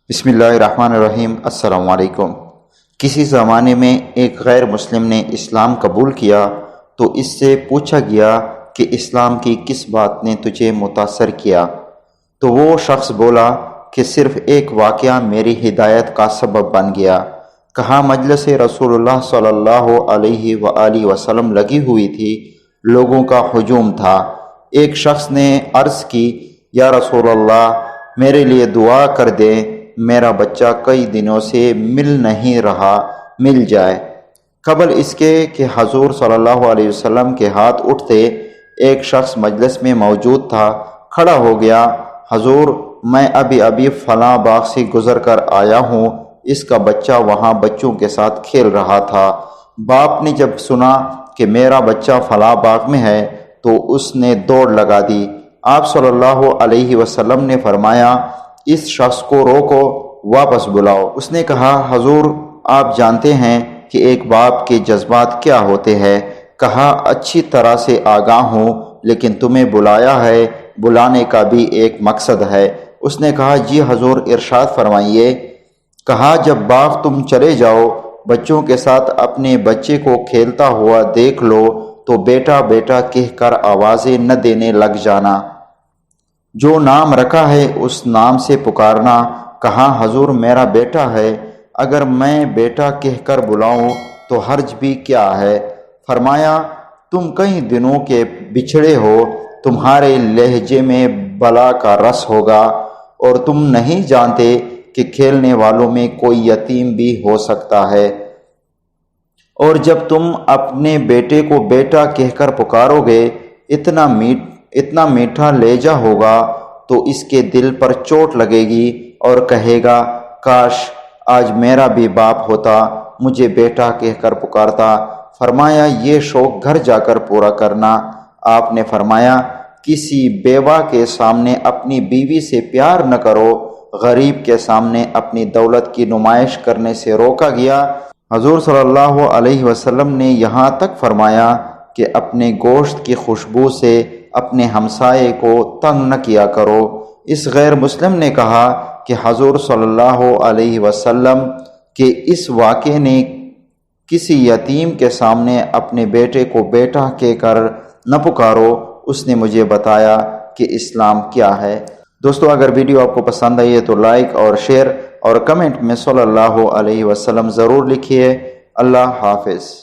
بسم اللہ الرحمن الرحیم۔ السلام علیکم۔ کسی زمانے میں ایک غیر مسلم نے اسلام قبول کیا تو اس سے پوچھا گیا کہ اسلام کی کس بات نے تجھے متاثر کیا؟ تو وہ شخص بولا کہ صرف ایک واقعہ میری ہدایت کا سبب بن گیا۔ کہا مجلس رسول اللہ صلی اللہ علیہ وآلہ وسلم لگی ہوئی تھی، لوگوں کا ہجوم تھا۔ ایک شخص نے عرض کی، یا رسول اللہ میرے لیے دعا کر دیں، میرا بچہ کئی دنوں سے مل نہیں رہا، مل جائے۔ قبل اس کے کہ حضور صلی اللہ علیہ وسلم کے ہاتھ اٹھتے، ایک شخص مجلس میں موجود تھا، کھڑا ہو گیا، حضور میں ابھی فلاں باغ سے گزر کر آیا ہوں، اس کا بچہ وہاں بچوں کے ساتھ کھیل رہا تھا۔ باپ نے جب سنا کہ میرا بچہ فلاں باغ میں ہے تو اس نے دوڑ لگا دی۔ آپ صلی اللہ علیہ وسلم نے فرمایا، اس شخص کو روکو، واپس بلاؤ۔ اس نے کہا، حضور آپ جانتے ہیں کہ ایک باپ کے جذبات کیا ہوتے ہیں؟ کہا، اچھی طرح سے آگاہ ہوں، لیکن تمہیں بلایا ہے، بلانے کا بھی ایک مقصد ہے۔ اس نے کہا، جی حضور ارشاد فرمائیے۔ کہا، جب باغ تم چلے جاؤ، بچوں کے ساتھ اپنے بچے کو کھیلتا ہوا دیکھ لو تو بیٹا بیٹا کہہ کر آوازیں نہ دینے لگ جانا، جو نام رکھا ہے اس نام سے پکارنا۔ کہا، حضور میرا بیٹا ہے، اگر میں بیٹا کہہ کر بلاؤں تو حرج بھی کیا ہے؟ فرمایا، تم کئی دنوں کے بچھڑے ہو، تمہارے لہجے میں بلا کا رس ہوگا، اور تم نہیں جانتے کہ کھیلنے والوں میں کوئی یتیم بھی ہو سکتا ہے، اور جب تم اپنے بیٹے کو بیٹا کہہ کر پکارو گے، اتنا میٹھا لہجہ ہوگا تو اس کے دل پر چوٹ لگے گی اور کہے گا، کاش آج میرا بھی باپ ہوتا، مجھے بیٹا کہہ کر پکارتا۔ فرمایا، یہ شوق گھر جا کر پورا کرنا۔ آپ نے فرمایا، کسی بیوہ کے سامنے اپنی بیوی سے پیار نہ کرو، غریب کے سامنے اپنی دولت کی نمائش کرنے سے روکا گیا۔ حضور صلی اللہ علیہ وسلم نے یہاں تک فرمایا کہ اپنے گوشت کی خوشبو سے اپنے ہمسائے کو تنگ نہ کیا کرو۔ اس غیر مسلم نے کہا کہ حضور صلی اللہ علیہ وسلم کے اس واقعے نے کسی یتیم کے سامنے اپنے بیٹے کو بیٹا کہہ کر نہ پکارو، اس نے مجھے بتایا کہ اسلام کیا ہے۔ دوستو، اگر ویڈیو آپ کو پسند آئی ہے تو لائک اور شیئر اور کمنٹ میں صلی اللہ علیہ وسلم ضرور لکھیے۔ اللہ حافظ۔